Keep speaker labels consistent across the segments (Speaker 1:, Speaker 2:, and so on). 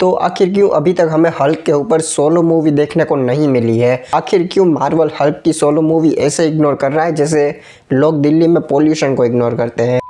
Speaker 1: तो आखिर क्यों अभी तक हमें हल्क के ऊपर सोलो मूवी देखने को नहीं मिली है? आखिर क्यों मार्वल हल्क की सोलो मूवी ऐसे इग्नोर कर रहा है जैसे लोग दिल्ली में पोल्यूशन को इग्नोर करते हैं?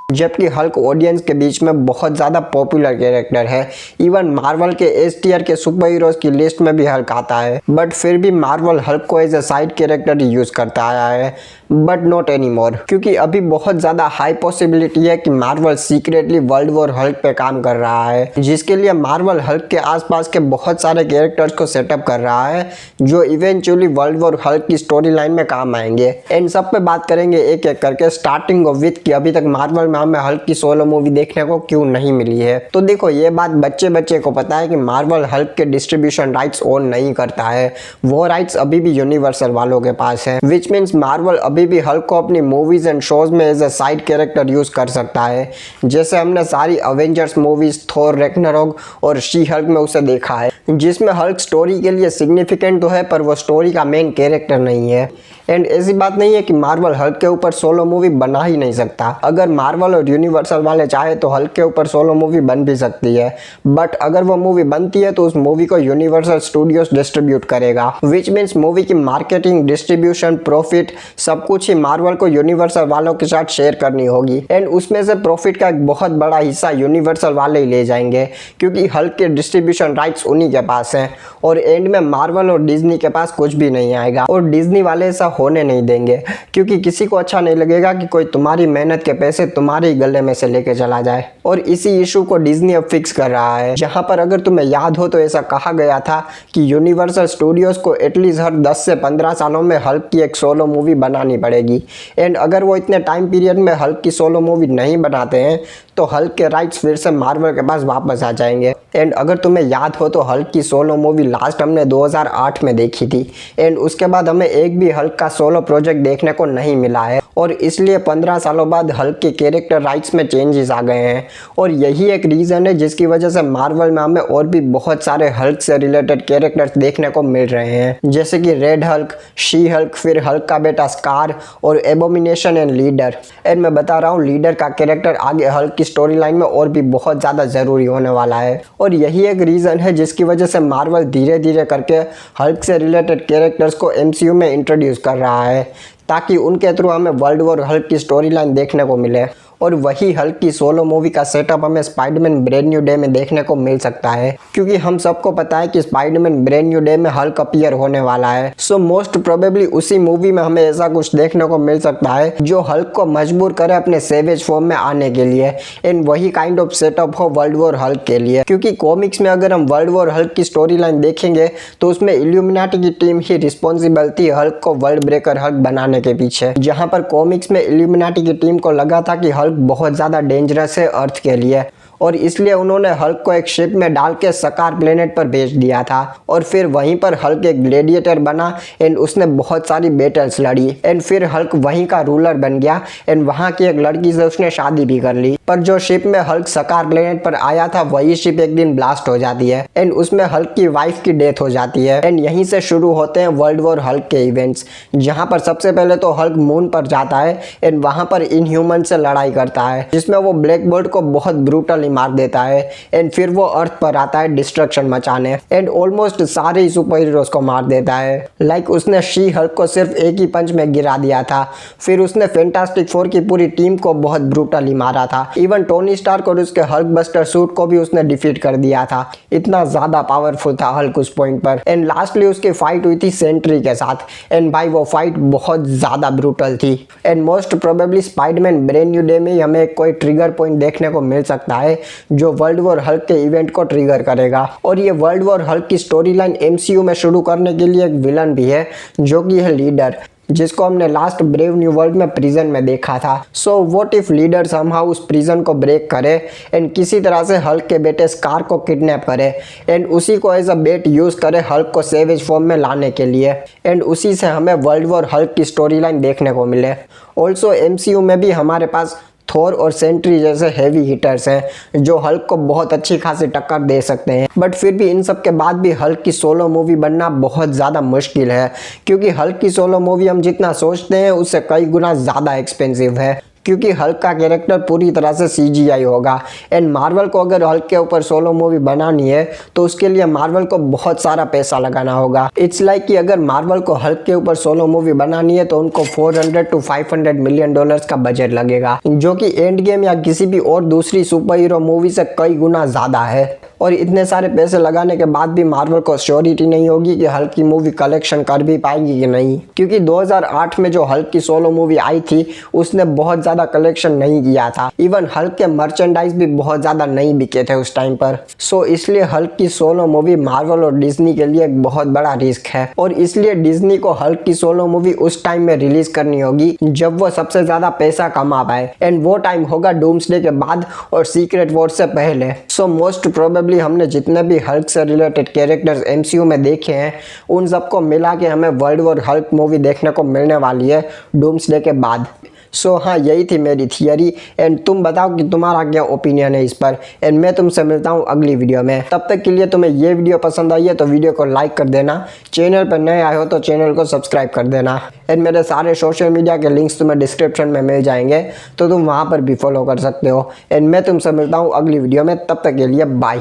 Speaker 1: जबकि हल्क ऑडियंस के बीच में बहुत ज़्यादा पॉपुलर कैरेक्टर है। इवन मार्वल के एस टियर के सुपर हीरोज की लिस्ट में भी हल्क आता है, बट फिर भी मार्वल हल्क को as a side character use करता आया है, बट नॉट एनी मोर। क्योंकि अभी बहुत ज़्यादा हाई पॉसिबिलिटी है कि Marvel secretly world war Hulk पे काम कर रहा है, जिसके लिए मार्वल हल्क के आसपास के बहुत सारे कैरेक्टर्स को सेटअप कर रहा है जो इवेंचुअली वर्ल्ड वॉर हल्क की स्टोरी लाइन में काम आएंगे। इन सब पे बात करेंगे एक एक करके, स्टार्टिंग ऑफ विथ कि अभी तक मार्वल हमें हल्क की सोलो मूवी देखने को क्यों नहीं मिली है। तो देखो, ये बात बच्चे बच्चे को पता है कि मार्वल हल्क के डिस्ट्रीब्यूशन राइट्स ओन नहीं करता है, वो राइट्स अभी भी यूनिवर्सल वालों के पास है, विच मीन्स मार्वल अभी भी हल्क को अपनी मूवीज एंड शोज में as a side character use कर सकता है। जैसे हमने सारी अवेंजर्स मूवीज, थोर रैग्नारोक और शी हल्क में उसे देखा है, जिसमें हल्क स्टोरी के लिए सिग्निफिकेंट तो है पर वो स्टोरी का मेन कैरेक्टर नहीं है। एंड ऐसी बात नहीं है कि मार्वल हल्क के ऊपर सोलो मूवी बना ही नहीं सकता। अगर मार्वल और यूनिवर्सल वाले चाहे तो हल्क के ऊपर सोलो मूवी बन भी सकती है, बट अगर वो मूवी बनती है तो उस मूवी को यूनिवर्सल स्टूडियोज डिस्ट्रीब्यूट करेगा, विच मीन्स मूवी की मार्केटिंग, डिस्ट्रीब्यूशन, प्रॉफिट सब कुछ ही मार्वल को यूनिवर्सल वालों के साथ शेयर करनी होगी। एंड उसमें से प्रॉफिट का एक बहुत बड़ा हिस्सा यूनिवर्सल वाले ही ले जाएंगे, क्योंकि हल्क के डिस्ट्रीब्यूशन राइट्स उन्हीं के पास हैं और एंड में मार्वल और डिज्नी के पास कुछ भी नहीं आएगा। और डिज्नी वाले ऐसा होने नहीं देंगे, क्योंकि किसी को अच्छा नहीं लगेगा कि कोई तुम्हारी मेहनत के पैसे तुम्हारे गले में से लेके चला जाए। और इसी इशू को डिज्नी अब फिक्स कर रहा है, जहां पर अगर तुम्हें याद हो तो ऐसा कहा गया था कि यूनिवर्सल स्टूडियोज को एटलीस्ट हर 10 से 15 सालों में हल्क की एक सोलो मूवी बनानी पड़ेगी। एंड अगर वो इतने टाइम पीरियड में हल्क की सोलो मूवी नहीं बनाते हैं तो हल्क के राइट्स फिर से मार्वल के पास वापस आ जाएंगे। एंड अगर तुम्हें याद हो तो हल्क की सोलो मूवी लास्ट हमने 2008 में देखी थी, एंड उसके बाद हमें एक भी हल्क का सोलो प्रोजेक्ट देखने को नहीं मिला है, और इसलिए 15 सालों बाद हल्क के कैरेक्टर राइट्स में चेंजेस आ गए हैं। और यही एक रीज़न है जिसकी वजह से मार्वल में हमें और भी बहुत सारे हल्क से रिलेटेड कैरेक्टर्स देखने को मिल रहे हैं, जैसे कि रेड हल्क, शी हल्क, फिर हल्क का बेटा स्कार और एबोमिनेशन एंड लीडर। एंड मैं बता रहा हूँ, लीडर का कैरेक्टर आगे हल्क की स्टोरी लाइन में और भी बहुत ज़्यादा ज़रूरी होने वाला है। और यही एक रीज़न है जिसकी वजह से मार्वल धीरे धीरे करके हल्क से रिलेटेड कैरेक्टर्स को एमसीयू में इंट्रोड्यूस कर रहा है, ताकि उनके थ्रू हमें वर्ल्ड वॉर हल्क की स्टोरी लाइन देखने को मिले। और वही हल्क की सोलो मूवी का सेटअप हमें स्पाइडरमैन ब्रेंड न्यू डे में देखने को मिल सकता है, क्योंकि हम सबको पता है कि स्पाइडरमैन ब्रेंड न्यू डे में हल्क अपीयर होने वाला है। सो मोस्ट प्रोबेबली उसी मूवी में हमें ऐसा कुछ देखने को मिल सकता है जो हल्क को मजबूर करे अपने सेवेज फॉर्म में आने के लिए। एंड वही काइंड ऑफ सेटअप हो वर्ल्ड वॉर हल्क के लिए, क्योंकि कॉमिक्स में अगर हम वर्ल्ड वॉर हल्क की स्टोरी लाइन देखेंगे तो उसमें इल्यूमिनाटी की टीम ही रिस्पॉन्सिबल थी हल्क को वर्ल्ड ब्रेकर हल्क बनाने के पीछे। जहां पर कॉमिक्स में इल्यूमिनाटी की टीम को लगा था कि हल्क बहुत ज्यादा डेंजरस है अर्थ के लिए, और इसलिए उन्होंने हल्क को एक शिप में डाल के सकार प्लेनेट पर भेज दिया था। और फिर वहीं पर हल्क एक ग्लेडिएटर बना एंड उसने बहुत सारी बैटल्स लड़ी, एंड फिर हल्क वहीं का रूलर बन गया एंड वहां की एक लड़की से उसने शादी भी कर ली। पर जो शिप में हल्क सकार प्लेनेट पर आया था वही शिप एक दिन ब्लास्ट हो जाती है एंड उसमें हल्क की वाइफ की डेथ हो जाती है। एंड यहीं से शुरू होते हैं वर्ल्ड वॉर हल्क के इवेंट्स, जहां पर सबसे पहले तो हल्क मून पर जाता है एंड वहां पर इनह्यूमन से लड़ाई करता है, जिसमें वो ब्लैक बोल्ट को बहुत ब्रूटली मार देता है। एंड फिर वो अर्थ पर आता है डिस्ट्रक्शन मचाने एंड ऑलमोस्ट सारे ही सुपर हीरोज को मार देता है। लाइक उसने शी हल्क को सिर्फ एक ही पंच में गिरा दिया था। फिर उसने फैंटास्टिक फोर की पूरी टीम को बहुत ब्रूटली मारा था। इवन टोनी स्टार्क और उसके हल्क बस्टर सूट को भी उसने डिफीट कर दिया था। इतना ज्यादा पावरफुल था हल्क उस पॉइंट पर। एंड लास्टली उसकी फाइट हुई थी सेंट्री के साथ, एंड भाई वो फाइट बहुत ज्यादा ब्रूटल थी। And most probably Spiderman brand new day में हमें कोई ट्रिगर पॉइंट देखने को मिल सकता है जो वर्ल्ड वॉर हल्क के इवेंट को ट्रिगर करेगा। और ये वर्ल्ड वॉर हल्क की स्टोरी लाइन एमसीयू में शुरू करने के लिए एक विलन भी है, जो कि है लीडर, जिसको हमने लास्ट ब्रेव न्यू वर्ल्ड में प्रिजन में देखा था। So what if leader somehow उस प्रिजन को ब्रेक करे एंड किसी तरह से हल्क के बेटे स्कार को किडनैप करे एंड उसी को एज अ बेट यूज करे हल्क को सेवेज फॉर्म में लाने के लिए, एंड उसी से हमें वर्ल्ड वॉर हल्क की स्टोरी लाइन देखने को मिले। ऑल्सो एमसीयू में भी हमारे पास थोर और सेंट्री जैसे हेवी हिटर्स हैं जो हल्क को बहुत अच्छी खासी टक्कर दे सकते हैं। बट फिर भी इन सब के बाद भी हल्क की सोलो मूवी बनना बहुत ज़्यादा मुश्किल है, क्योंकि हल्क की सोलो मूवी हम जितना सोचते हैं उससे कई गुना ज़्यादा एक्सपेंसिव है। क्योंकि हल्क का कैरेक्टर पूरी तरह से CGI होगा। एंड मार्वल को अगर हल्क के ऊपर सोलो मूवी बनानी है तो उसके लिए मार्वल को बहुत सारा पैसा लगाना होगा। इट्स लाइक कि अगर मार्वल को हल्क के ऊपर सोलो मूवी बनानी है तो उनको 400 to 500 मिलियन डॉलर्स का बजट लगेगा, जो कि एंड गेम या किसी भी और दूसरी सुपर हीरो मूवी से कई गुना ज्यादा है। और इतने सारे पैसे लगाने के बाद भी मार्वल को श्योरिटी नहीं होगी कि हल्क की मूवी कलेक्शन कर भी पाएगी कि नहीं, क्योंकि 2008 में जो हल्क की सोलो मूवी आई थी उसने बहुत ज्यादा कलेक्शन नहीं किया था। इवन हल्क के मर्चेंडाइज भी बहुत ज्यादा नहीं बिके थे उस टाइम पर। सो इसलिए हल्क की सोलो मूवी मार्वल और डिज्नी के लिए एक बहुत बड़ा रिस्क है, और इसलिए डिज्नी को हल्क की सोलो मूवी उस टाइम में रिलीज करनी होगी जब वो सबसे ज्यादा पैसा कमा पाए। एंड वो टाइम होगा डूम्सडे के बाद और सीक्रेट वॉर से पहले। सो मोस्ट प्रोबेबली हमने जितने भी हल्क से रिलेटेड कैरेक्टर्स MCU में देखे हैं उन सबको मिला के हमें वर्ल्ड वॉर हल्क मूवी देखने को मिलने वाली है डूम्सडे के बाद। सो हाँ, यही थी मेरी थियरी। एंड तुम बताओ कि तुम्हारा क्या ओपिनियन है इस पर। एंड मैं तुमसे मिलता हूँ अगली वीडियो में। तब तक के लिए तुम्हें ये वीडियो पसंद आई है तो वीडियो को लाइक कर देना, चैनल पर नए आए हो तो चैनल को सब्सक्राइब कर देना। एंड मेरे सारे सोशल मीडिया के लिंक्स तुम्हें डिस्क्रिप्शन में मिल जाएंगे तो तुम वहाँ पर भी फॉलो कर सकते हो। एंड मैं तुमसे मिलता हूँ अगली वीडियो में, तब तक के लिए बाय।